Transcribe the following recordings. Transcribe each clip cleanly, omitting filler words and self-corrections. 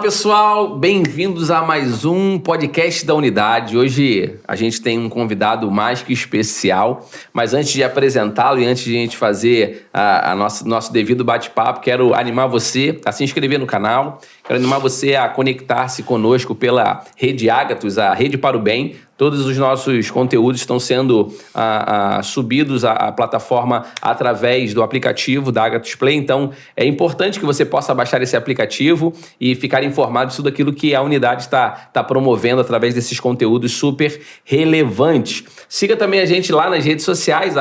pessoal, bem-vindos a mais um podcast da Unidade. Hoje a gente tem um convidado mais que especial, mas antes de apresentá-lo e antes de a gente fazer nosso devido bate-papo, quero animar você a se inscrever no canal, quero animar você a conectar-se conosco pela Rede Ágatos, a Rede para o Bem. Todos os nossos conteúdos estão sendo subidos à plataforma através do aplicativo da Ágatos Play. Então, é importante que você possa baixar esse aplicativo e ficar informado de tudo aquilo que a Unidade está promovendo através desses conteúdos super relevantes. Siga também a gente lá nas redes sociais,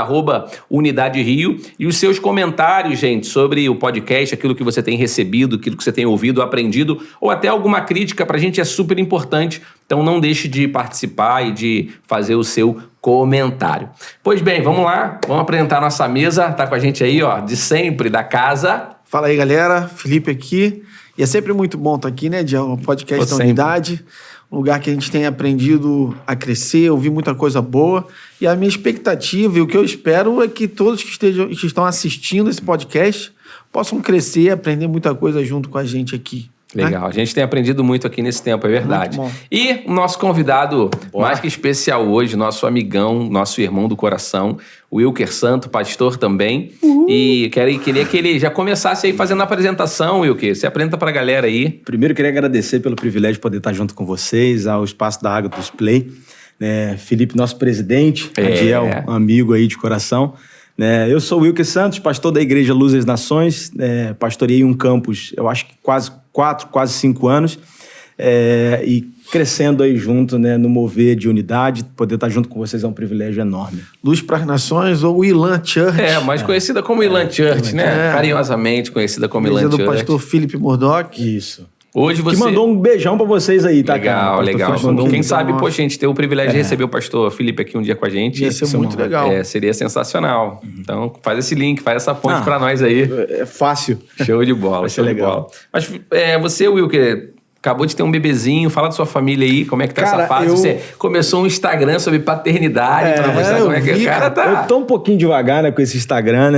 @Unidade Rio, e os seus comentários, gente, sobre o podcast, aquilo que você tem recebido, aquilo que você tem ouvido, aprendido, ou até alguma crítica, pra gente é super importante. Então não deixe de participar e de fazer o seu comentário. Pois bem, vamos lá, vamos apresentar a nossa mesa. Tá com a gente aí, ó, de sempre, da casa. Fala aí, galera. Felipe aqui. E é sempre muito bom estar aqui, né, Diego? Um podcast da Unidade. Um lugar que a gente tem aprendido a crescer, ouvir muita coisa boa. E a minha expectativa e o que eu espero é que todos que estão assistindo esse podcast possam crescer e aprender muita coisa junto com a gente aqui. Legal, a gente tem aprendido muito aqui nesse tempo, é verdade. E o nosso convidado mais que especial hoje, nosso amigão, nosso irmão do coração, o Wilker Santo, pastor também. E queria que ele já começasse aí fazendo a apresentação, Wilker. Se apresenta pra galera aí. Primeiro, queria agradecer pelo privilégio de poder estar junto com vocês, ao espaço da Ágatos Play. Felipe, nosso presidente, Adiel, amigo aí de coração. Eu sou o Wilker Santos, pastor da Igreja Luz das Nações, pastoreei um campus, eu acho que quase 5 anos, e crescendo aí junto, no mover de unidade, poder estar junto com vocês é um privilégio enorme. Luz para as Nações ou Ilan Church. Mais conhecida como Ilan Church, né? Carinhosamente conhecida como Ilan Church. Do pastor Felipe Murdock. Isso. Hoje você... Que mandou um beijão pra vocês aí, tá? Legal, legal. Quem sabe, poxa, a gente ter o privilégio de receber o pastor Felipe aqui um dia com a gente. Ia ser muito legal. Seria sensacional. Então, faz esse link, faz essa ponte pra nós aí. É fácil. Show de bola, vai ser legal. Mas você, Wilker, acabou de ter um bebezinho, fala da sua família aí, como é que tá essa fase? Você começou um Instagram sobre paternidade pra mostrar como é que o cara tá. Eu tô um pouquinho devagar, com esse Instagram,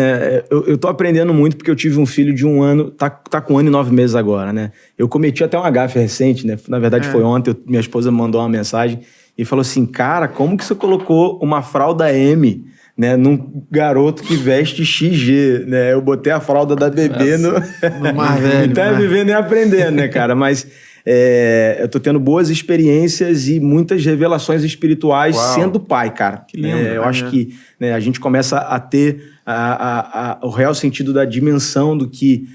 Eu tô aprendendo muito porque eu tive um filho de 1 ano, tá com 1 ano e 9 meses agora, Eu cometi até uma gafe recente, Na verdade foi ontem, minha esposa me mandou uma mensagem e falou assim, cara, como que você colocou uma fralda M, num garoto que veste XG, Eu botei a fralda da bebê no mais velho. Então é vivendo e aprendendo, cara? Mas eu tô tendo boas experiências e muitas revelações espirituais sendo pai, cara. Que lindo, eu acho que a gente começa a ter o real sentido da dimensão do que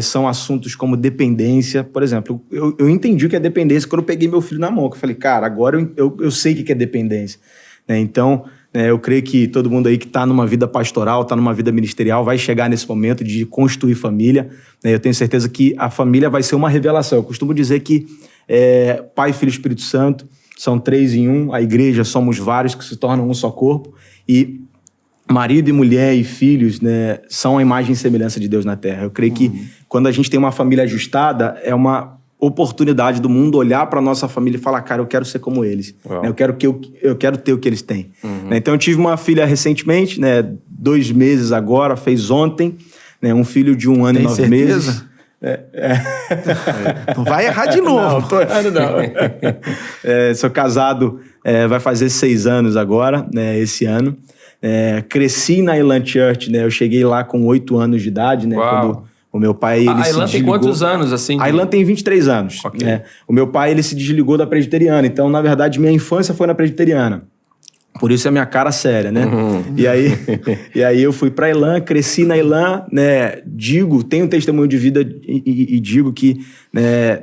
são assuntos como dependência. Por exemplo, eu entendi o que é dependência quando eu peguei meu filho na mão. Que eu falei, cara, agora eu sei o que é dependência. Então, eu creio que todo mundo aí que está numa vida pastoral, está numa vida ministerial, vai chegar nesse momento de construir família. Eu tenho certeza que a família vai ser uma revelação. Eu costumo dizer que Pai, Filho e Espírito Santo são 3 em 1. A igreja somos vários que se tornam um só corpo. E marido e mulher e filhos são a imagem e semelhança de Deus na Terra. Eu creio que quando a gente tem uma família ajustada, é uma oportunidade do mundo olhar para nossa família e falar, cara, eu quero ser como eles. Eu quero ter o que eles têm. Então eu tive uma filha recentemente, 2 meses agora, fez ontem, um filho de 1 ano e 9 meses. Não vai errar de novo. Não, tô errando não. Sou casado, vai fazer 6 anos agora, esse ano. Cresci na Ilan Church, eu cheguei lá com 8 anos de idade, quando o meu pai, ele a Ilan tem quantos anos, assim? A Ilan tem 23 anos. Okay. O meu pai, ele se desligou da presbiteriana. Então, na verdade, minha infância foi na presbiteriana. Por isso é minha cara séria, E aí eu fui pra Ilan, cresci na Ilan, tenho um testemunho de vida e digo que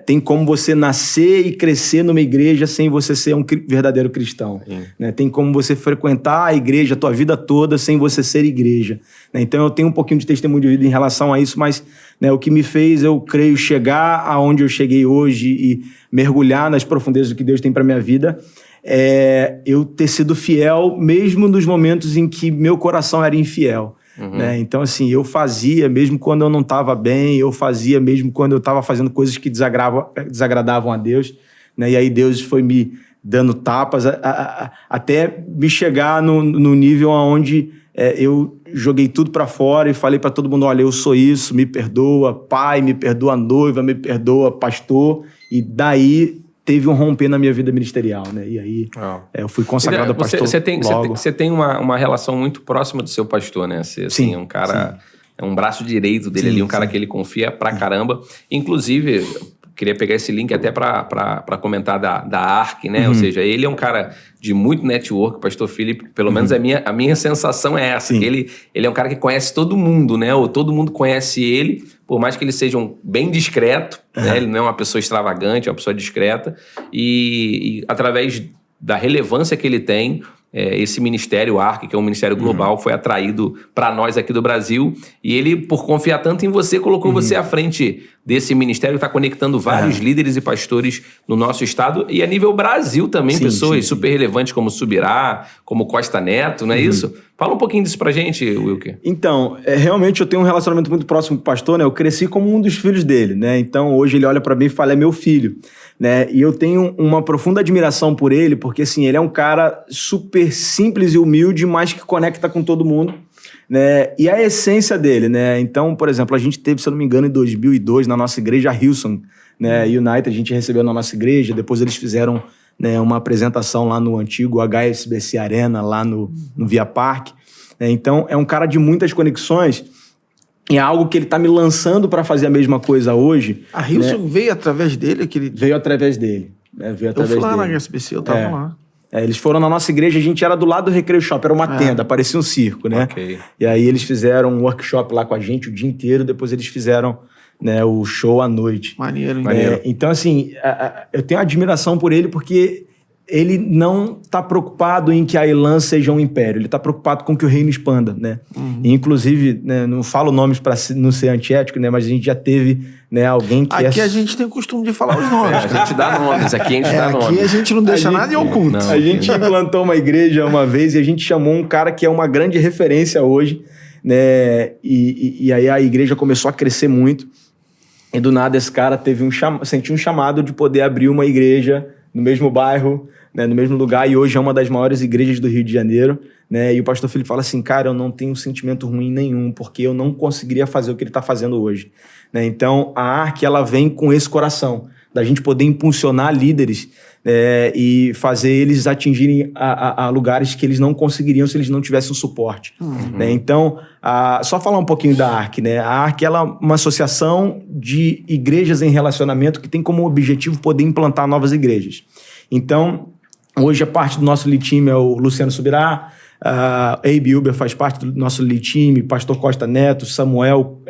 tem como você nascer e crescer numa igreja sem você ser um verdadeiro cristão. Tem como você frequentar a igreja a tua vida toda sem você ser igreja. Então eu tenho um pouquinho de testemunho de vida em relação a isso, mas o que me fez, eu creio, chegar aonde eu cheguei hoje e mergulhar nas profundezas do que Deus tem pra minha vida, eu ter sido fiel mesmo nos momentos em que meu coração era infiel. Então, assim, eu fazia mesmo quando eu não estava bem, eu fazia mesmo quando eu estava fazendo coisas que desagradavam a Deus. E aí Deus foi me dando tapas até me chegar no nível onde eu joguei tudo para fora e falei para todo mundo, olha, eu sou isso, me perdoa, pai, me perdoa, noiva, me perdoa, pastor, E daí teve um romper na minha vida ministerial, né? E aí eu fui consagrado a pastor logo. Você tem uma relação muito próxima do seu pastor, né? Você assim, é um cara... É um braço direito dele ali, um cara que ele confia pra caramba. Inclusive, queria pegar esse link até pra comentar da ARC, né? Ou seja, ele é um cara de muito network, o pastor Felipe, pelo menos a minha sensação é essa. Que ele é um cara que conhece todo mundo, né? Ou todo mundo conhece ele, por mais que ele seja bem discreto, né? Ele não é uma pessoa extravagante, é uma pessoa discreta. E através da relevância que ele tem, esse ministério ARC, que é um ministério global, foi atraído para nós aqui do Brasil, e ele, por confiar tanto em você, colocou você à frente desse ministério que está conectando vários líderes e pastores no nosso estado, e a nível Brasil também, pessoas super relevantes como Subirá, como Costa Neto, não é isso? Fala um pouquinho disso pra gente, Wilker. Então, realmente eu tenho um relacionamento muito próximo com o pastor, né? Eu cresci como um dos filhos dele, né? Então, hoje ele olha para mim e fala, é meu filho, né? E eu tenho uma profunda admiração por ele, porque, assim, ele é um cara super simples e humilde, mas que conecta com todo mundo, né? E a essência dele, né? Então, por exemplo, a gente teve, se eu não me engano, em 2002, na nossa igreja Hillsong, né? United, a gente recebeu na nossa igreja, depois eles fizeram, né, uma apresentação lá no antigo HSBC Arena, lá no Via Park. Então, é um cara de muitas conexões e é algo que ele está me lançando para fazer a mesma coisa hoje. A Hillsong veio através dele? Veio através dele. Veio através eu fui lá dele. na HSBC, eu tava lá. Eles foram na nossa igreja, a gente era do lado do Recreio Shop, era uma tenda, parecia um circo, né? E aí eles fizeram um workshop lá com a gente o dia inteiro, depois eles fizeram, né, o show à noite. Maneiro. Então, assim, eu tenho admiração por ele porque ele não está preocupado em que a Elan seja um império, ele está preocupado com que o reino expanda, né? E, inclusive, né, não falo nomes para não ser antiético, né, mas a gente já teve, né, alguém que... Aqui a gente tem o costume de falar os nomes. A gente dá nomes, aqui a gente dá nomes. Aqui a gente não deixa nada em oculto. A gente implantou uma igreja uma vez e a gente chamou um cara que é uma grande referência hoje, né? E aí a igreja começou a crescer muito e do nada esse cara sentiu um chamado de poder abrir uma igreja no mesmo bairro, né, no mesmo lugar, e hoje é uma das maiores igrejas do Rio de Janeiro, né, e o pastor Felipe fala assim, cara, eu não tenho sentimento ruim nenhum, porque eu não conseguiria fazer o que ele está fazendo hoje, né? Então a ARC, ela vem com esse coração, da gente poder impulsionar líderes, e fazer eles atingirem a lugares que eles não conseguiriam se eles não tivessem um suporte, né? Então, só falar um pouquinho da ARC, né? A ARC, ela é uma associação de igrejas em relacionamento que tem como objetivo poder implantar novas igrejas. Então, hoje a parte do nosso lead team é o Luciano Subirá, Abe Uber faz parte do nosso lead team, Pastor Costa Neto, Samuel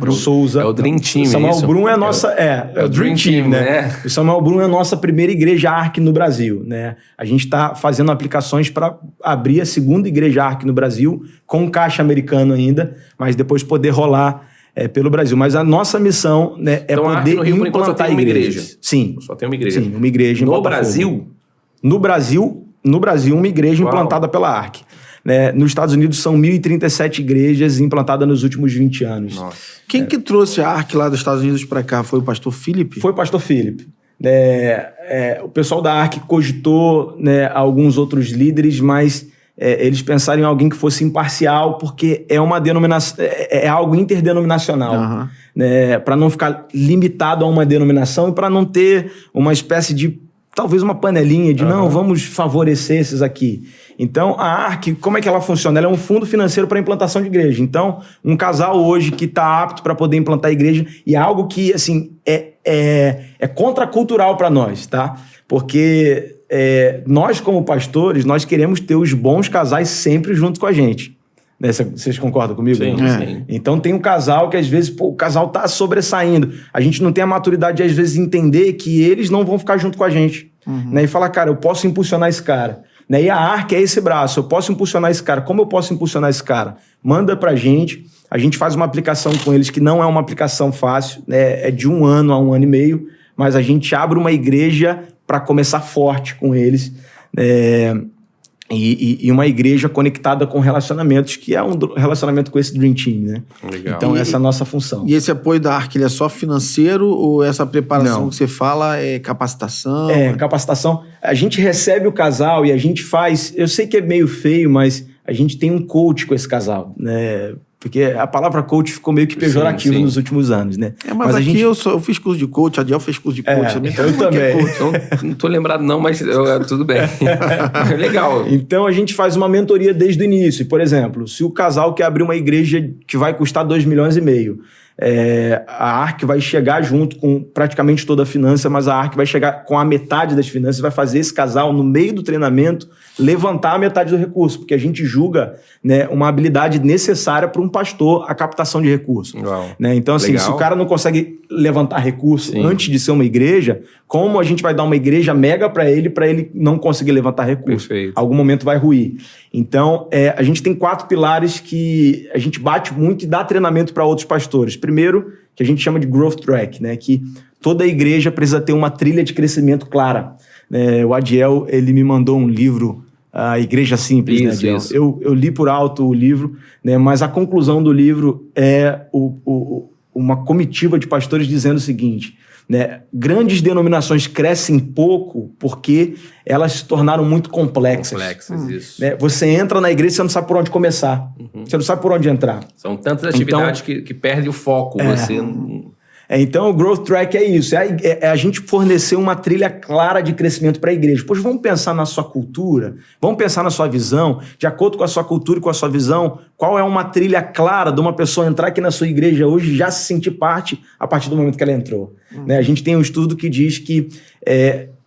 Souza. É o Dream Team, Samuel isso? Brum é a nossa... É o Dream Team, né? O Samuel Brum é a nossa primeira igreja ARC no Brasil, né? A gente está fazendo aplicações para abrir a segunda igreja ARC no Brasil, com caixa americano ainda, mas depois poder rolar pelo Brasil. Mas a nossa missão, né, é então, poder no Rio, por enquanto, só tem uma igreja. Sim. Só tem uma igreja. Sim, uma igreja em Botafogo. Brasil? No Brasil, uma igreja implantada pela ARC. Né? Nos Estados Unidos, são 1.037 igrejas implantadas nos últimos 20 anos. Nossa. Quem que trouxe a ARC lá dos Estados Unidos para cá? Foi o pastor Felipe? Foi o pastor Felipe. O pessoal da ARC cogitou, né, alguns outros líderes, mas eles pensaram em alguém que fosse imparcial, porque é uma denominação, é algo interdenominacional. Né? Para não ficar limitado a uma denominação e para não ter uma espécie de talvez uma panelinha de, não, vamos favorecer esses aqui. Então, a ARC, como é que ela funciona? Ela é um fundo financeiro para implantação de igreja. Então, um casal hoje que está apto para poder implantar a igreja, e é algo que, assim, é contracultural para nós, tá? Porque nós, como pastores, nós queremos ter os bons casais sempre junto com a gente. Né? Vocês concordam comigo? Sim, sim. Então tem um casal que às vezes o casal tá sobressaindo. A gente não tem a maturidade de às vezes entender que eles não vão ficar junto com a gente. Né? E falar, cara, eu posso impulsionar esse cara. Né? E a ARC é esse braço, eu posso impulsionar esse cara. Como eu posso impulsionar esse cara? Manda pra gente, a gente faz uma aplicação com eles que não é uma aplicação fácil, né? É de 1 ano a 1 ano e meio, mas a gente abre uma igreja para começar forte com eles. E uma igreja conectada com relacionamentos, que é um relacionamento com esse Dream Team, né? Legal. Então, essa é a nossa função. E esse apoio da ARC, ele é só financeiro ou essa preparação que você fala é capacitação? Capacitação. A gente recebe o casal e a gente faz... Eu sei que é meio feio, mas a gente tem um coach com esse casal, né? Porque a palavra coach ficou meio que pejorativa nos últimos anos, né? Mas aqui eu fiz curso de coach, a Diel fez curso de coach. Eu também. Não tô lembrado não, mas tudo bem. Legal. Então a gente faz uma mentoria desde o início. Por exemplo, se o casal quer abrir uma igreja que vai custar 2,5 milhões, a ARC vai chegar junto com praticamente toda a finança, mas a ARC vai chegar com a metade das finanças, vai fazer esse casal, no meio do treinamento, levantar a metade do recurso, porque a gente julga, né, uma habilidade necessária para um pastor, a captação de recursos. Né? Então, assim, se o cara não consegue levantar recurso antes de ser uma igreja, como a gente vai dar uma igreja mega para ele não conseguir levantar recurso? Perfeito. Algum momento vai ruir. Então, a gente tem 4 pilares que a gente bate muito e dá treinamento para outros pastores. Primeiro, que a gente chama de Growth Track, né? Que toda igreja precisa ter uma trilha de crescimento clara. O Adiel, ele me mandou um livro, A Igreja Simples, né, Adiel? Eu li por alto o livro, né? Mas a conclusão do livro é uma comitiva de pastores dizendo o seguinte, né? Grandes denominações crescem pouco porque elas se tornaram muito complexas. Isso. Né? Você entra na igreja e você não sabe por onde começar. Você não sabe por onde entrar. São tantas atividades que perdem o foco. Você não... Então, o Growth Track é isso. É a gente fornecer uma trilha clara de crescimento para a igreja. Pois vamos pensar na sua cultura, vamos pensar na sua visão, de acordo com a sua cultura e com a sua visão, qual é uma trilha clara de uma pessoa entrar aqui na sua igreja hoje e já se sentir parte a partir do momento que ela entrou. Né? A gente tem um estudo que diz que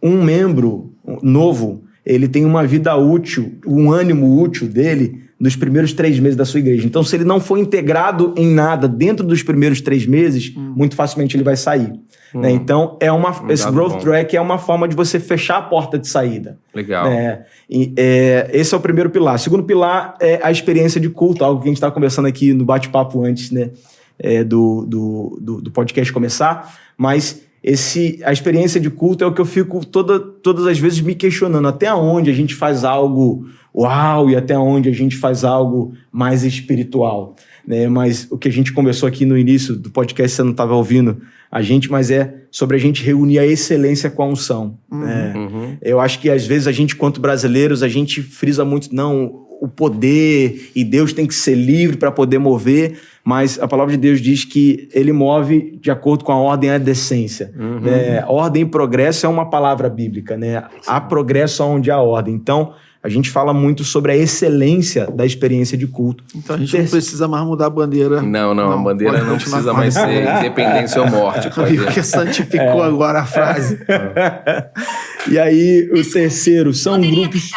um membro novo, ele tem uma vida útil, um ânimo útil dele nos primeiros 3 meses da sua igreja. Então, se ele não for integrado em nada dentro dos primeiros 3 meses, muito facilmente ele vai sair. Né? Então, esse Growth Track é uma forma de você fechar a porta de saída. Legal. Esse é o primeiro pilar. O segundo pilar é a experiência de culto, algo que a gente estava conversando aqui no bate-papo antes, né, do podcast começar. Mas a experiência de culto é o que eu fico todas as vezes me questionando. Até onde a gente faz algo uau e até onde a gente faz algo mais espiritual. Né? Mas o que a gente conversou aqui no início do podcast, você não estava ouvindo a gente, mas é sobre a gente reunir a excelência com a unção. Eu acho que às vezes a gente, quanto brasileiros, a gente frisa muito, não, o poder e Deus tem que ser livre para poder mover, mas a palavra de Deus diz que ele move de acordo com a ordem e a decência. Ordem e progresso é uma palavra bíblica, né? Há progresso onde há ordem. Então, a gente fala muito sobre a excelência da experiência de culto. Então a gente não precisa mais mudar a bandeira. Não, a bandeira não precisa mais ser independência ou morte. Porque santificou agora a frase. E aí, o terceiro, são grupos...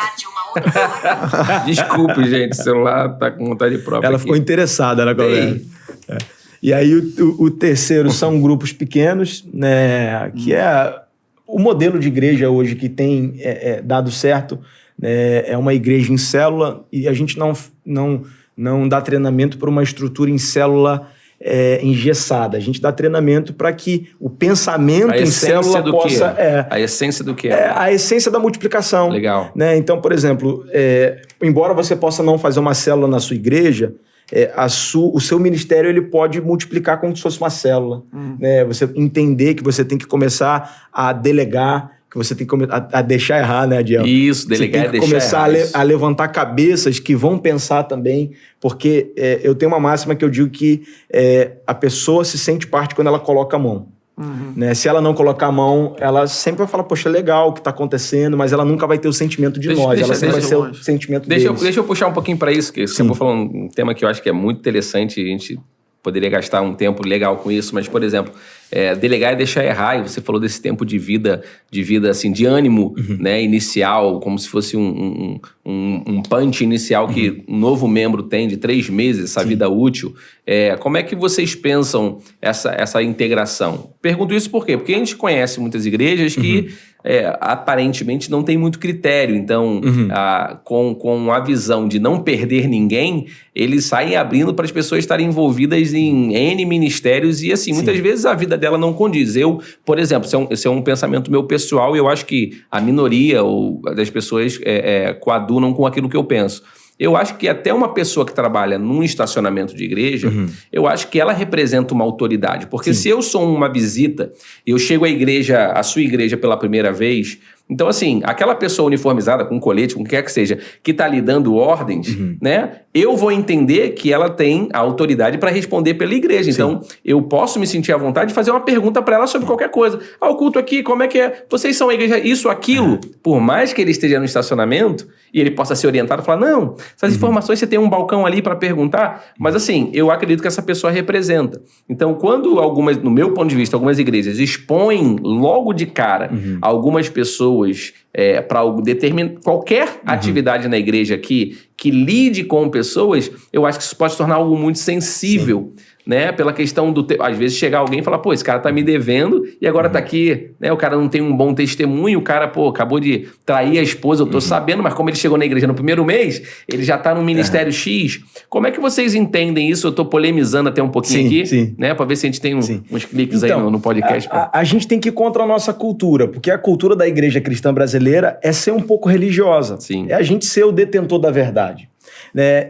Desculpe, gente, o celular tá com vontade própria. Ela ficou interessada na conversa. E aí, o terceiro são grupos pequenos, né? Que é o modelo de igreja hoje que tem dado certo. É uma igreja em célula e a gente não dá treinamento para uma estrutura em célula engessada. A gente dá treinamento para que o pensamento em célula possa... A essência do que a essência da multiplicação. Legal. Né? Então, por exemplo, embora você possa não fazer uma célula na sua igreja, o seu ministério ele pode multiplicar como se fosse uma célula. Né? Você entender que você tem que começar a delegar, que você tem que a deixar errar, né, Adiel? Isso, delegar e deixar errar. Você tem que começar a levantar cabeças que vão pensar também, porque eu tenho uma máxima que eu digo que a pessoa se sente parte quando ela coloca a mão. Né? Se ela não colocar a mão, ela sempre vai falar, poxa, legal o que está acontecendo, mas ela nunca vai ter o sentimento de nós, ela sempre vai ser o sentimento deles. Deixa eu puxar um pouquinho para isso, que você acabou falando um tema que eu acho que é muito interessante, a gente poderia gastar um tempo legal com isso, mas, por exemplo, delegar e deixar errar, e você falou desse tempo de vida assim, de ânimo, né, inicial, como se fosse um punch inicial que um novo membro tem de 3 meses, essa vida útil. Como é que vocês pensam essa integração? Pergunto isso por quê? Porque a gente conhece muitas igrejas que aparentemente não tem muito critério. Então, com a visão de não perder ninguém, eles saem abrindo para as pessoas estarem envolvidas em N ministérios e, assim, muitas vezes a vida dela não condiz. Eu, por exemplo, esse é um pensamento meu pessoal e eu acho que a minoria das pessoas coadunam com aquilo que eu penso. Eu acho que até uma pessoa que trabalha num estacionamento de igreja, eu acho que ela representa uma autoridade. Porque se eu sou uma visita, eu chego à sua igreja pela primeira vez, Então, assim, aquela pessoa uniformizada, com colete, com o que quer que seja, que está lhe dando ordens, né? Eu vou entender que ela tem a autoridade para responder pela igreja. Então, eu posso me sentir à vontade de fazer uma pergunta para ela sobre qualquer coisa. O culto aqui, como é que é? Vocês são a igreja, isso, aquilo. Por mais que ele esteja no estacionamento e ele possa ser orientado e falar, não, essas informações você tem um balcão ali para perguntar. Mas, assim, eu acredito que essa pessoa representa. Então, quando algumas, no meu ponto de vista, algumas igrejas expõem logo de cara algumas pessoas para determinar qualquer atividade na igreja que lide com pessoas, eu acho que isso pode se tornar algo muito sensível, né? Pela questão do... Às vezes chegar alguém e falar, pô, esse cara tá me devendo e agora tá aqui, né? O cara não tem um bom testemunho, o cara, pô, acabou de trair a esposa, eu tô sabendo, mas como ele chegou na igreja no primeiro mês, ele já tá no ministério X. Como é que vocês entendem isso? Eu tô polemizando até um pouquinho aqui, né? Pra ver se a gente tem uns cliques então, aí no podcast. A gente tem que ir contra a nossa cultura, porque a cultura da igreja cristã brasileira é ser um pouco religiosa. É a gente ser o detentor da verdade.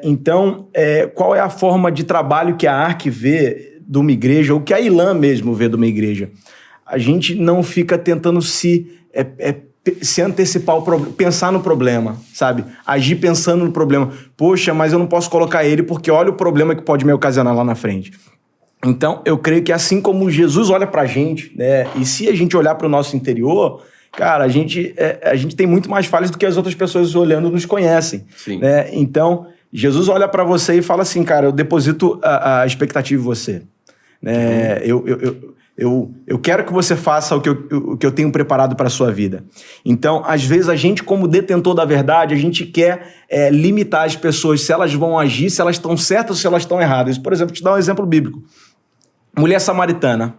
Então, qual é a forma de trabalho que a ARC vê de uma igreja, ou que a ILAM mesmo vê de uma igreja? A gente não fica tentando se antecipar, pensar no problema, sabe? Agir pensando no problema. Poxa, mas eu não posso colocar ele porque olha o problema que pode me ocasionar lá na frente. Então, eu creio que assim como Jesus olha pra gente, né? E se a gente olhar para o nosso interior... Cara, a gente tem muito mais falhas do que as outras pessoas olhando nos conhecem. Né? Então, Jesus olha para você e fala assim, cara, eu deposito a expectativa em você. Né? Eu quero que você faça o que eu tenho preparado para a sua vida. Então, às vezes, a gente, como detentor da verdade, a gente quer limitar as pessoas, se elas vão agir, se elas estão certas ou se elas estão erradas. Por exemplo, te dar um exemplo bíblico. Mulher samaritana.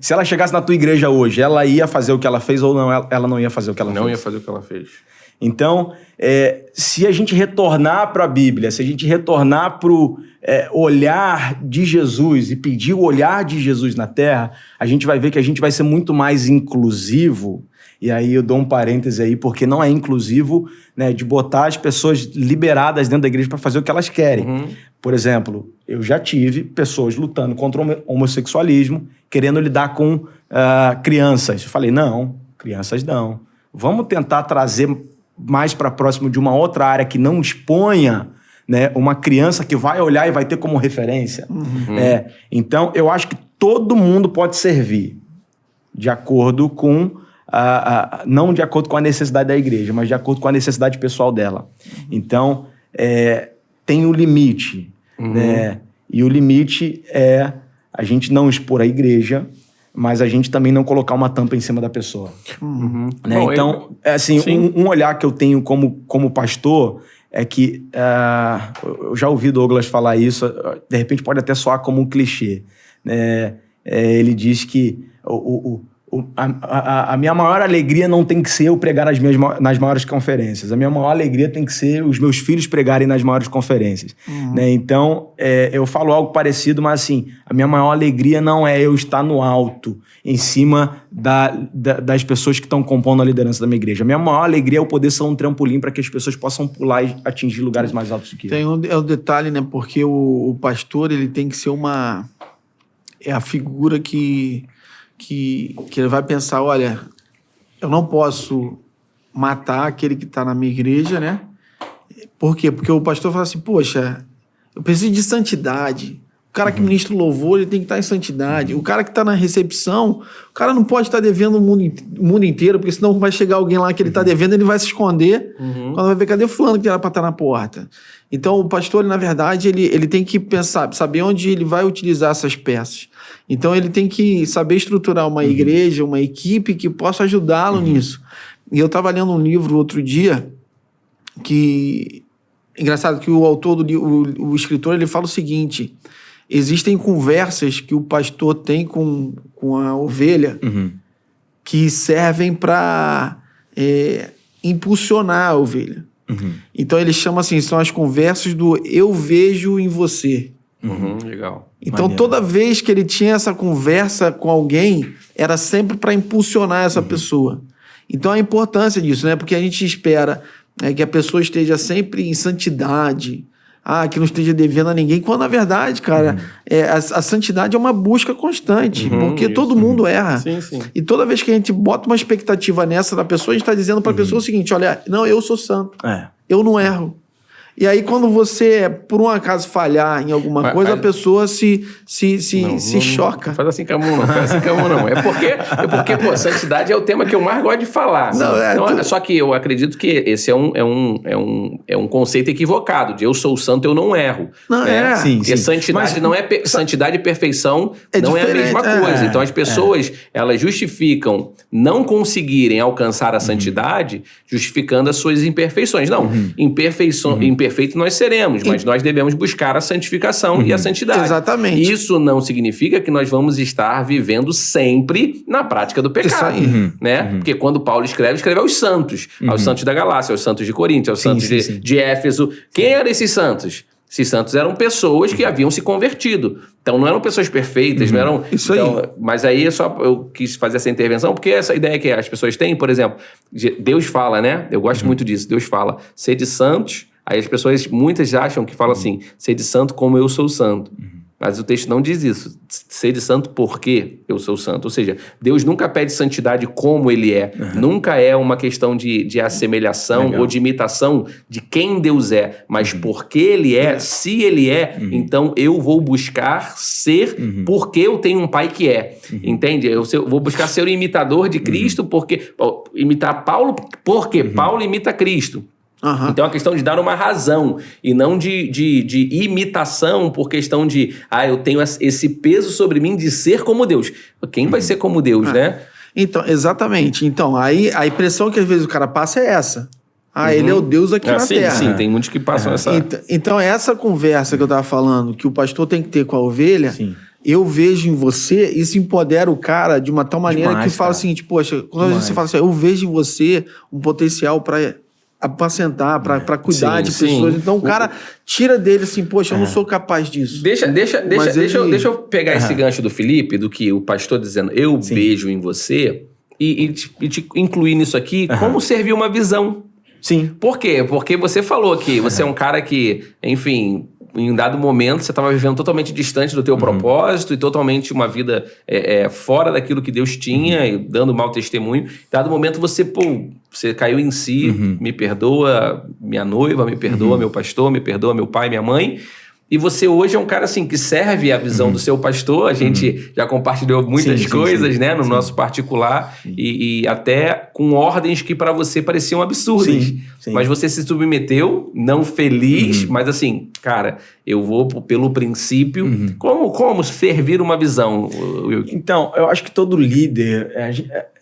Se ela chegasse na tua igreja hoje, ela ia fazer o que ela fez ou não? Ela não ia fazer o que ela fez? Não ia fazer o que ela fez. Então, se a gente retornar para a Bíblia, se a gente retornar para o olhar de Jesus e pedir o olhar de Jesus na terra, a gente vai ver que a gente vai ser muito mais inclusivo. E aí eu dou um parêntese aí, porque não é inclusivo, né, de botar as pessoas liberadas dentro da igreja para fazer o que elas querem. Por exemplo, eu já tive pessoas lutando contra o homossexualismo, querendo lidar com crianças. Eu falei, não, crianças não. Vamos tentar trazer mais para próximo de uma outra área que não exponha, né, uma criança que vai olhar e vai ter como referência. Então, eu acho que todo mundo pode servir de acordo com... não de acordo com a necessidade da igreja, mas de acordo com a necessidade pessoal dela. Então, tem um limite, né? E o limite é a gente não expor a igreja, mas a gente também não colocar uma tampa em cima da pessoa. Né? Bom, então, assim, um olhar que eu tenho como pastor é que, eu já ouvi Douglas falar isso, de repente pode até soar como um clichê, né? Ele diz que a minha maior alegria não tem que ser eu pregar nas maiores conferências. A minha maior alegria tem que ser os meus filhos pregarem nas maiores conferências. Né? Então, eu falo algo parecido, mas assim, a minha maior alegria não é eu estar no alto, em cima das pessoas que estão compondo a liderança da minha igreja. A minha maior alegria é eu poder ser um trampolim para que as pessoas possam pular e atingir lugares mais altos do que eu. Tem um detalhe, né? Porque o pastor, ele tem que ser a figura que ele vai pensar, olha, eu não posso matar aquele que está na minha igreja, né? Por quê? Porque o pastor fala assim, poxa, eu preciso de santidade. O cara que ministra o louvor, ele tem que estar em santidade. O cara que está na recepção, o cara não pode estar devendo o mundo inteiro, porque senão vai chegar alguém lá que ele está devendo, ele vai se esconder, quando vai ver, cadê o fulano que era para estar na porta? Então, o pastor, na verdade, ele tem que pensar, saber onde ele vai utilizar essas peças. Então, ele tem que saber estruturar uma igreja, uma equipe que possa ajudá-lo nisso. E eu estava lendo um livro outro dia que... Engraçado que o autor, o escritor, ele fala o seguinte... Existem conversas que o pastor tem com a ovelha que servem para impulsionar a ovelha. Então, ele chama assim, são as conversas do eu vejo em você. Legal. Então, Maneiro. toda vez que ele tinha essa conversa com alguém, era sempre para impulsionar essa pessoa. Então, a importância disso, né? Porque a gente espera que a pessoa esteja sempre em santidade, que não esteja devendo a ninguém, quando na verdade, cara, a santidade é uma busca constante, porque todo mundo erra. Sim, sim. E toda vez que a gente bota uma expectativa nessa da pessoa, a gente está dizendo para a pessoa o seguinte, olha, não, eu sou santo, eu não erro. E aí, quando você, por um acaso, falhar em alguma coisa, a pessoa se choca. Não faz assim com a mão, não. É porque, pô, santidade é o tema que eu mais gosto de falar. Só que eu acredito que esse é um conceito equivocado, de eu sou santo, eu não erro. Porque santidade não é... Santidade e perfeição não é a mesma coisa. Então, as pessoas, elas justificam não conseguirem alcançar a santidade, justificando as suas imperfeições. Não, imperfeito nós seremos, mas nós devemos buscar a santificação e a santidade. Exatamente. Isso não significa que nós vamos estar vivendo sempre na prática do pecado, né? Porque quando Paulo escreve aos santos da Galácia, aos santos de Corinto, aos santos de Éfeso. Quem eram esses santos? Esses santos eram pessoas que haviam se convertido. Então não eram pessoas perfeitas, não eram... Isso aí. Mas aí eu quis fazer essa intervenção, porque essa ideia que as pessoas têm, por exemplo, Deus fala, né? Eu gosto muito disso. Deus fala, sede santos. Aí as pessoas, muitas acham que falam assim, sede santo como eu sou santo. Mas o texto não diz isso. Sede santo porque eu sou santo. Ou seja, Deus nunca pede santidade como ele é. Nunca é uma questão de assemelhação ou de imitação de quem Deus é. Mas porque ele é, se ele é, então eu vou buscar ser porque eu tenho um pai que é. Entende? Eu vou buscar ser o imitador de Cristo porque... imitar Paulo porque Paulo imita Cristo. Então é uma questão de dar uma razão e não de imitação por questão de eu tenho esse peso sobre mim de ser como Deus. Quem vai ser como Deus, né? Então, exatamente. Então, aí a impressão que às vezes o cara passa é essa. Ele é o Deus aqui na Terra. Sim, tem muitos que passam essa... Então, essa conversa que eu estava falando, que o pastor tem que ter com a ovelha... Sim. Eu vejo em você, isso empodera o cara de uma tal maneira que fala o seguinte, poxa, quando você fala assim, eu vejo em você um potencial para apacentar, para cuidar de pessoas. Então o cara tira dele assim, poxa, eu não sou capaz disso. Deixa eu pegar esse gancho do Felipe, do que o pastor dizendo, eu vejo em você, e te incluir nisso aqui, como servir uma visão. Sim. Por quê? Porque você falou que você é um cara que, enfim... Em um dado momento, você estava vivendo totalmente distante do teu propósito e totalmente uma vida fora daquilo que Deus tinha e dando mau testemunho. Em dado momento, você caiu em si, me perdoa minha noiva, me perdoa meu pastor, me perdoa meu pai, minha mãe. E você hoje é um cara assim que serve a visão do seu pastor. A gente já compartilhou muitas coisas, né, no nosso particular e até com ordens que para você pareciam absurdas. Mas você se submeteu, não feliz, mas assim, cara, eu vou pelo princípio. Como servir uma visão, Wilk? Então, eu acho que todo líder...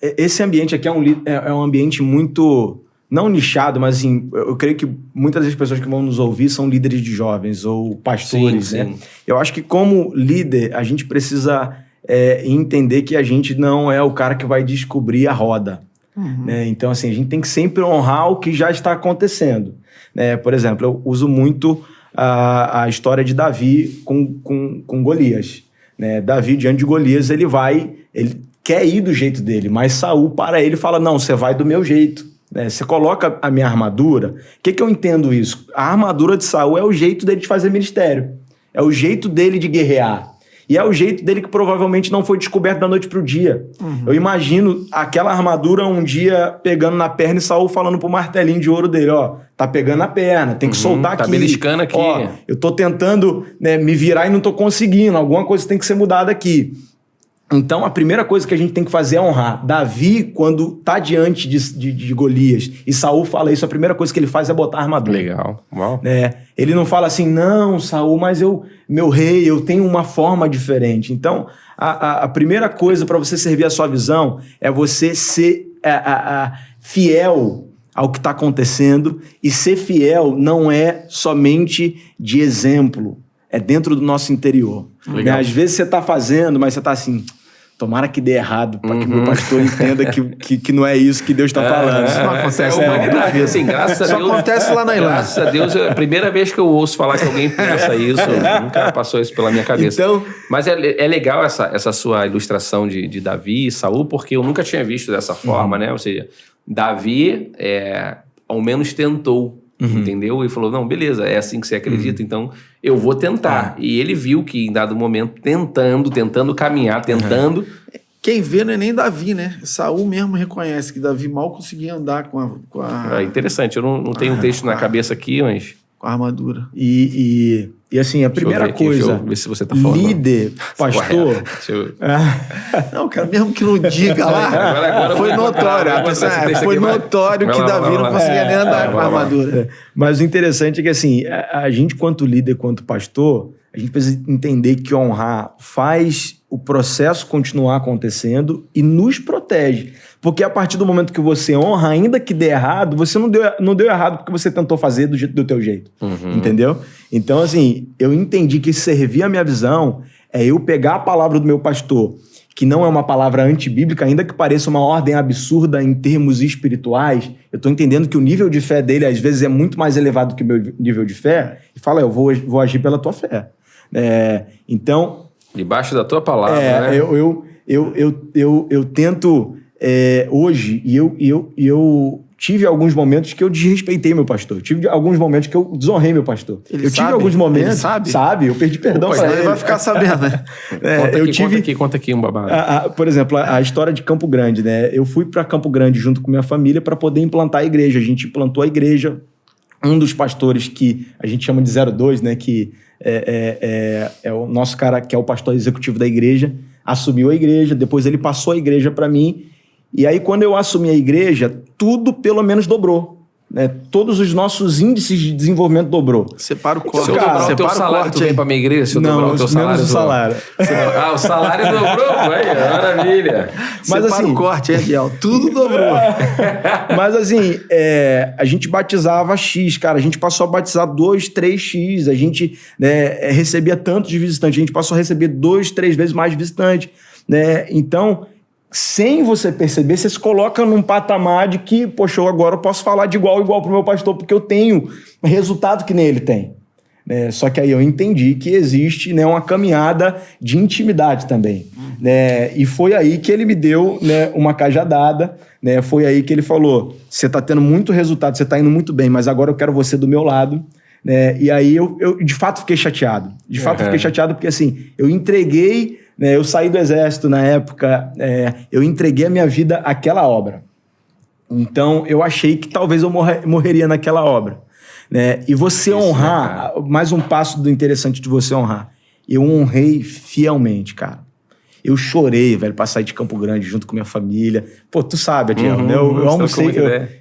esse ambiente aqui é um ambiente muito... Não nichado, mas assim, eu creio que muitas das pessoas que vão nos ouvir são líderes de jovens ou pastores, né? Eu acho que como líder, a gente precisa entender que a gente não é o cara que vai descobrir a roda. Né? Então, assim, a gente tem que sempre honrar o que já está acontecendo. Né? Por exemplo, eu uso muito a história de Davi com Golias. Né? Davi, diante de Golias, ele quer ir do jeito dele, mas Saul para ele e fala, não, você vai do meu jeito. Você coloca a minha armadura. O que eu entendo isso? A armadura de Saul é o jeito dele de fazer ministério. É o jeito dele de guerrear. E é o jeito dele que provavelmente não foi descoberto da noite pro dia. Eu imagino aquela armadura um dia pegando na perna e Saul falando pro martelinho de ouro dele, tá pegando na perna, tem que soltar aqui. Tá beliscando aqui. Eu tô tentando me virar e não tô conseguindo. Alguma coisa tem que ser mudada aqui. Então, a primeira coisa que a gente tem que fazer é honrar. Davi, quando tá diante de Golias e Saul fala isso, a primeira coisa que ele faz é botar a armadura. Legal. Uau. Ele não fala assim, não, Saul, mas meu rei, eu tenho uma forma diferente. Então, a primeira coisa para você servir a sua visão é você ser fiel ao que está acontecendo, e ser fiel não é somente de exemplo, é dentro do nosso interior. Né? Às vezes você está fazendo, mas você está assim, tomara que dê errado, para que meu pastor entenda que não é isso que Deus está falando. Isso não acontece. Assim, graças a Deus, só acontece lá na Irlanda. Graças a Deus, é a primeira vez que eu ouço falar que alguém pensa isso, nunca passou isso pela minha cabeça. Então, mas é legal essa sua ilustração de Davi e Saul, porque eu nunca tinha visto dessa forma, né? Ou seja, Davi ao menos tentou. entendeu? E falou, não, beleza, é assim que você acredita, então eu vou tentar. E ele viu que em dado momento, tentando caminhar, Quem vê não é nem Davi, né? Saul mesmo reconhece que Davi mal conseguia andar com a interessante, eu não tenho um texto na cabeça aqui, mas... Com a armadura. E assim, a primeira coisa... Deixa eu ver se você tá falando. Líder, pastor... Não, cara, mesmo que não diga lá, agora foi notório. Foi notório que Davi não conseguia nem andar com a armadura. Mas o interessante é que, assim, a gente, quanto líder, quanto pastor, a gente precisa entender que honrar faz o processo continuar acontecendo e nos protege. Porque a partir do momento que você honra, ainda que dê errado, você não deu errado porque você tentou fazer do teu jeito. Entendeu? Então, assim, eu entendi que servir a minha visão é eu pegar a palavra do meu pastor, que não é uma palavra antibíblica, ainda que pareça uma ordem absurda em termos espirituais, eu estou entendendo que o nível de fé dele, às vezes, é muito mais elevado que o meu nível de fé, e fala, eu vou agir pela tua fé. Então... Debaixo da tua palavra, né? Eu tento... hoje, e eu tive alguns momentos que eu desrespeitei meu pastor. Tive alguns momentos que eu desonrei meu pastor. Ele tive alguns momentos... Ele sabe? Sabe, eu pedi perdão pra ele. Ele vai ficar sabendo, né? Conta aqui um babado. Por exemplo, a história de Campo Grande, né? Eu fui para Campo Grande junto com minha família para poder implantar a igreja. A gente implantou a igreja. Um dos pastores que a gente chama de 02, né? Que é o nosso cara, que é o pastor executivo da igreja, assumiu a igreja, depois ele passou a igreja para mim. E aí, quando eu assumi a igreja, tudo pelo menos dobrou. Né? Todos os nossos índices de desenvolvimento dobrou. Separa o corte. Se eu dobrar o teu salário, tu vem pra minha igreja? Se eu dobrar o teu salário... Menos o salário. O salário dobrou? Aí, maravilha. Mas separa assim, o corte, Ariel. Tudo dobrou. Mas assim, a gente batizava X, cara. A gente passou a batizar 2, 3X. A gente recebia tantos visitantes. A gente passou a receber 2, 3 vezes mais visitantes. Né? Então... sem você perceber, você se coloca num patamar de que, poxa, agora eu posso falar de igual pro meu pastor, porque eu tenho resultado que nem ele tem. Só que aí eu entendi que existe uma caminhada de intimidade também. E foi aí que ele me deu uma cajadada, foi aí que ele falou, você está tendo muito resultado, você está indo muito bem, mas agora eu quero você do meu lado. E aí eu de fato fiquei chateado. De fato fiquei chateado porque assim, eu entreguei... eu saí do exército na época, eu entreguei a minha vida àquela obra. Então, eu achei que talvez eu morreria naquela obra. E você honrar, mais um passo do interessante de você honrar. Eu honrei fielmente, cara. Eu chorei, velho, pra sair de Campo Grande junto com minha família. Pô, tu sabe, Adiel, né?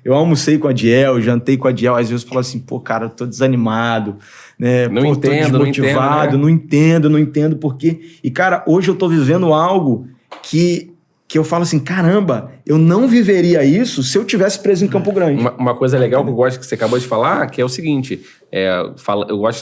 Eu almocei com a Adiel, jantei com a Adiel. Às vezes eu falo assim, pô, cara, eu tô desanimado. Não entendo, tô desmotivado, não entendo por quê. E, cara, hoje eu tô vivendo algo que eu falo assim, caramba, eu não viveria isso se eu tivesse preso em Campo Grande. Uma coisa legal que eu gosto que você acabou de falar, que é o seguinte, eu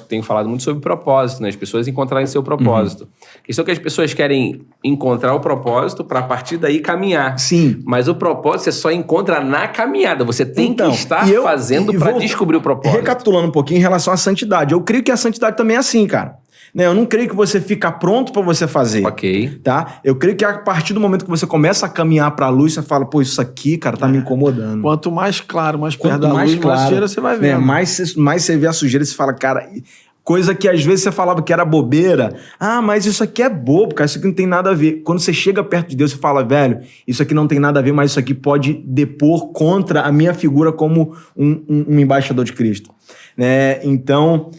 tenho falado muito sobre propósito, né? As pessoas encontrarem seu propósito. A questão é que as pessoas querem encontrar o propósito para a partir daí caminhar. Sim. Mas o propósito você só encontra na caminhada. Você tem que estar fazendo para descobrir o propósito. Recapitulando um pouquinho em relação à santidade. Eu creio que a santidade também é assim, cara. Eu não creio que você fica pronto para você fazer. Ok. Tá? Eu creio que a partir do momento que você começa a caminhar para a luz, você fala, pô, isso aqui, cara, tá me incomodando. Quanto mais claro, mais perto da luz, mais sujeira você vai ver. Mais você vê a sujeira, você fala, cara... Coisa que às vezes você falava que era bobeira. Ah, mas isso aqui é bobo, cara, isso aqui não tem nada a ver. Quando você chega perto de Deus, você fala, velho, isso aqui não tem nada a ver, mas isso aqui pode depor contra a minha figura como um embaixador de Cristo. Então...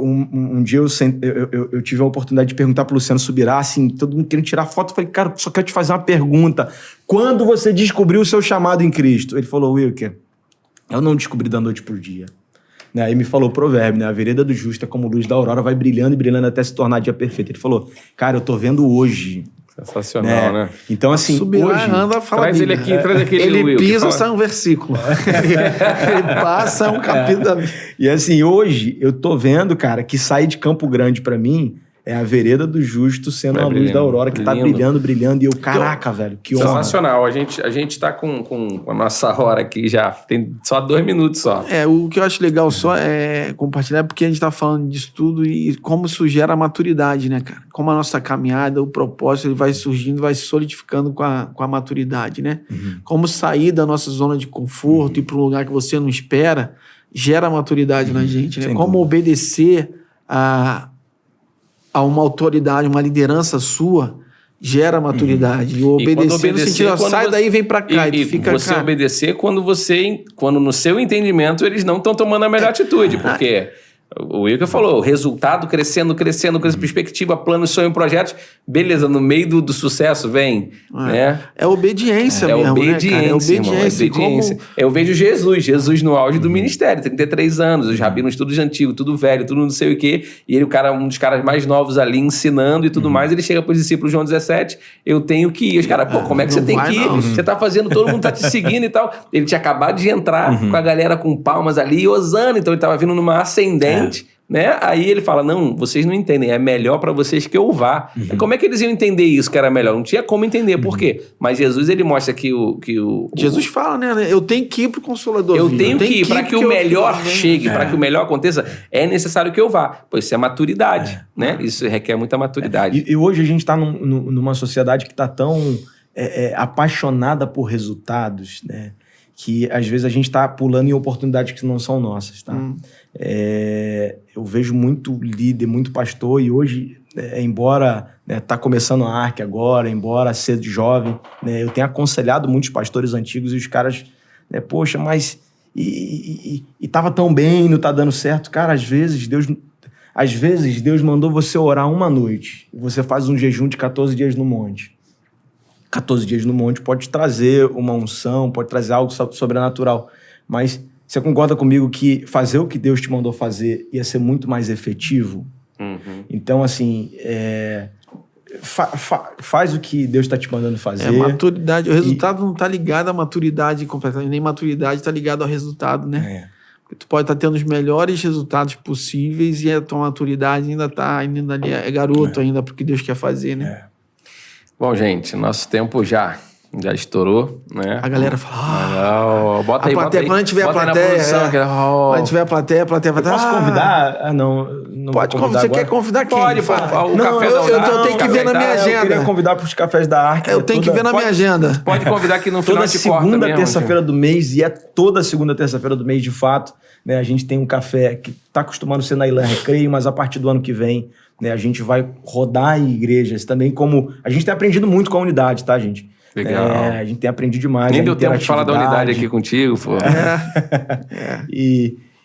um dia eu tive a oportunidade de perguntar pro Luciano Subirá, assim, todo mundo querendo tirar foto. Eu falei, cara, só quero te fazer uma pergunta. Quando você descobriu o seu chamado em Cristo? Ele falou, Wilker, eu não descobri da noite pro dia. Aí me falou o provérbio, a vereda do justo é como luz da aurora, vai brilhando e brilhando até se tornar dia perfeito. Ele falou, cara, eu tô vendo hoje. Sensacional, né? Então, assim, Subirá, hoje... anda, fala traz ele aqui, traz aquele ele Will, pisa, sai um versículo. Ele passa um capítulo da... E assim, hoje eu tô vendo, cara, que sair de Campo Grande pra mim É a vereda do justo sendo a luz da aurora que tá brilhando. E eu, caraca, velho, que honra. Sensacional. A gente tá com a nossa hora aqui já. Tem só 2 minutos só. O que eu acho legal só é compartilhar, porque a gente tá falando disso tudo e como isso gera maturidade, né, cara? Como a nossa caminhada, o propósito, ele vai surgindo, vai se solidificando com a maturidade, né? Como sair da nossa zona de conforto e ir para um lugar que você não espera, gera maturidade na gente, né? Como obedecer a uma autoridade, uma liderança sua, gera maturidade. E obedecer no sentido, sai daí, vem pra cá. E fica, você obedecer quando no seu entendimento eles não estão tomando a melhor atitude, porque o Wilker falou, o resultado crescendo, perspectiva, plano, sonho, projetos, beleza, no meio do sucesso vem, né? É obediência mesmo, né, cara? É obediência. Como... Eu vejo Jesus no auge do ministério, 33 anos, os rabinos tudo antigo, tudo velho, tudo não sei o quê, e ele, um dos caras mais novos ali, ensinando e tudo mais, ele chega pros discípulos, João 17, eu tenho que ir. Os caras, como é que você tem que ir? Você tá fazendo, todo mundo tá te seguindo e tal. Ele tinha acabado de entrar com a galera com palmas ali, e Osana, então ele tava vindo numa ascendente, né? Aí ele fala, não, vocês não entendem, é melhor para vocês que eu vá. Como é que eles iam entender isso que era melhor? Não tinha como entender, por quê? Mas Jesus, ele mostra que Jesus fala, né? Eu tenho que ir pro Consolador. Eu tenho que ir, para que o melhor chegue, para que o melhor aconteça, é necessário que eu vá. Pois isso é maturidade, né? Isso requer muita maturidade. E hoje a gente tá numa sociedade que tá tão apaixonada por resultados, né? Que às vezes a gente tá pulando em oportunidades que não são nossas, tá? Eu vejo muito líder, muito pastor, e hoje, embora tá começando a ARC agora, embora ser jovem, eu tenho aconselhado muitos pastores antigos e os caras, poxa, mas e tava tão bem, não tá dando certo. Cara, às vezes Deus mandou você orar uma noite e você faz um jejum de 14 dias no monte. 14 dias no monte pode trazer uma unção, pode trazer algo sobrenatural, mas você concorda comigo que fazer o que Deus te mandou fazer ia ser muito mais efetivo? Então, assim, faz o que Deus está te mandando fazer. Maturidade. O resultado não está ligado à maturidade completamente, nem maturidade está ligado ao resultado, né? Porque tu pode estar tendo os melhores resultados possíveis e a tua maturidade ainda está ali, é garoto ainda para o que Deus quer fazer, né? Bom, gente, nosso tempo já estourou, né? A galera fala, bota aí, plateia, quando a gente tiver a plateia, quando a gente tiver a plateia vai estar... Posso convidar? Não pode convidar. Você quer convidar quem? Pode, o café da eu tenho que ver na minha agenda. Eu queria convidar para os cafés da ARC. Eu tenho que ver na minha agenda. Pode convidar que no final de segunda, terça-feira do mês, e toda segunda, terça-feira do mês, de fato, né? A gente tem um café que está acostumado a ser na Ilan Recreio, mas a partir do ano que vem, né, a gente vai rodar em igrejas também, como... A gente tem aprendido muito com a unidade, tá, gente? Legal. A gente tem aprendido demais. Nem deu tempo de falar da unidade aqui contigo, pô.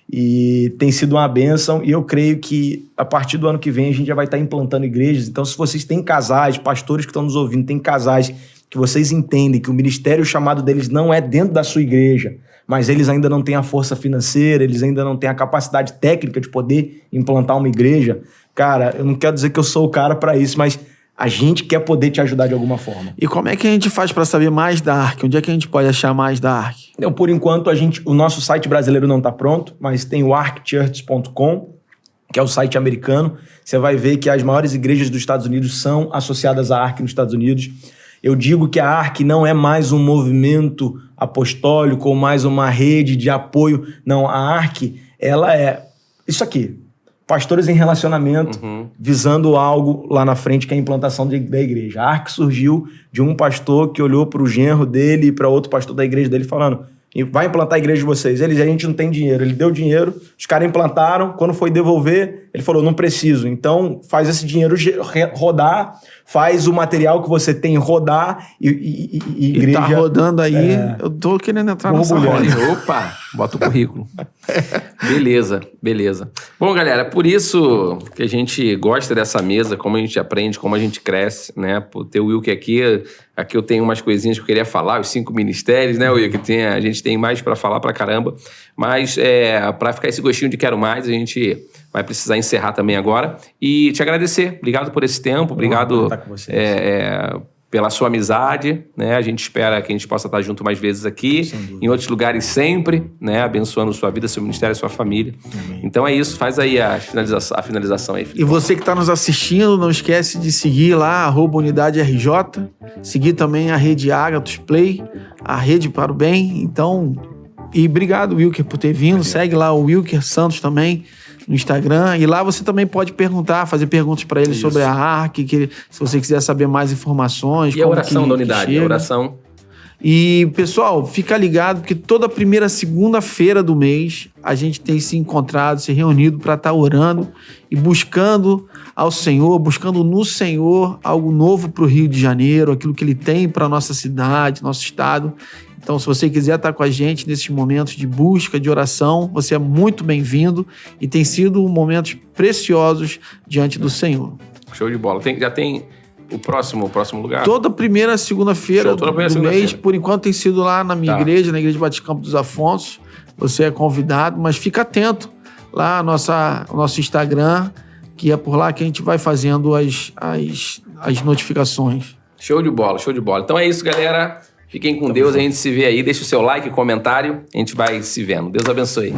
E tem sido uma bênção, e eu creio que a partir do ano que vem a gente já vai estar implantando igrejas. Então, se vocês têm casais, pastores que estão nos ouvindo, tem casais que vocês entendem que o ministério, o chamado deles não é dentro da sua igreja, mas eles ainda não têm a força financeira, eles ainda não têm a capacidade técnica de poder implantar uma igreja. Cara, eu não quero dizer que eu sou o cara para isso, mas a gente quer poder te ajudar de alguma forma. E como é que a gente faz para saber mais da ARC? Onde é que a gente pode achar mais da ARC? Então, por enquanto, o nosso site brasileiro não está pronto, mas tem o arcchurch.com, que é o site americano. Você vai ver que as maiores igrejas dos Estados Unidos são associadas à ARC nos Estados Unidos. Eu digo que a ARC não é mais um movimento apostólico ou mais uma rede de apoio. Não, a ARC, ela é isso aqui. Pastores em relacionamento, visando algo lá na frente, que é a implantação da igreja. A ARC surgiu de um pastor que olhou para o genro dele e para outro pastor da igreja dele falando, vai implantar a igreja de vocês. A gente não tem dinheiro. Ele deu dinheiro, os caras implantaram, quando foi devolver, ele falou, não preciso. Então, faz esse dinheiro rodar, faz o material que você tem rodar e igreja... E tá rodando aí, eu tô querendo entrar nessa roda. Opa, bota o currículo. Beleza. Bom, galera, por isso que a gente gosta dessa mesa, como a gente aprende, como a gente cresce, né? Por ter o Wilker aqui eu tenho umas coisinhas que eu queria falar, os 5 ministérios, né, Wilker? A gente tem mais para falar pra caramba, mas para ficar esse gostinho de quero mais, a gente vai precisar encerrar também agora. E te agradecer. Obrigado por esse tempo, obrigado pela sua amizade, né? A gente espera que a gente possa estar junto mais vezes aqui, em outros lugares sempre, né? Abençoando sua vida, seu ministério, sua família. Amém. Então é isso, faz aí a finalização aí, Felipe. E você que está nos assistindo, não esquece de seguir lá, @UnidadeRJ, seguir também a Rede Agathos Play, a Rede para o Bem. Então, e obrigado, Wilker, por ter vindo. Segue lá o Wilker Santos também no Instagram, e lá você também pode fazer perguntas para ele sobre a ARC, se você quiser saber mais informações. E a oração da unidade, a oração. E, pessoal, fica ligado, porque toda primeira segunda-feira do mês a gente tem se encontrado, se reunido para estar orando e buscando ao Senhor, buscando no Senhor algo novo para o Rio de Janeiro, aquilo que Ele tem para a nossa cidade, nosso estado. Então, se você quiser estar com a gente nesses momentos de busca, de oração, você é muito bem-vindo e tem sido momentos preciosos diante do Senhor. Show de bola. Já tem o próximo lugar? Toda primeira segunda-feira do mês, por enquanto tem sido lá na minha igreja, na Igreja Batista Campo dos Afonsos. Você é convidado, mas fica atento lá no nosso Instagram, que é por lá que a gente vai fazendo as notificações. Show de bola, show de bola. Então é isso, galera. Fiquem com Deus, a gente se vê aí. Deixa o seu like, comentário, a gente vai se vendo. Deus abençoe.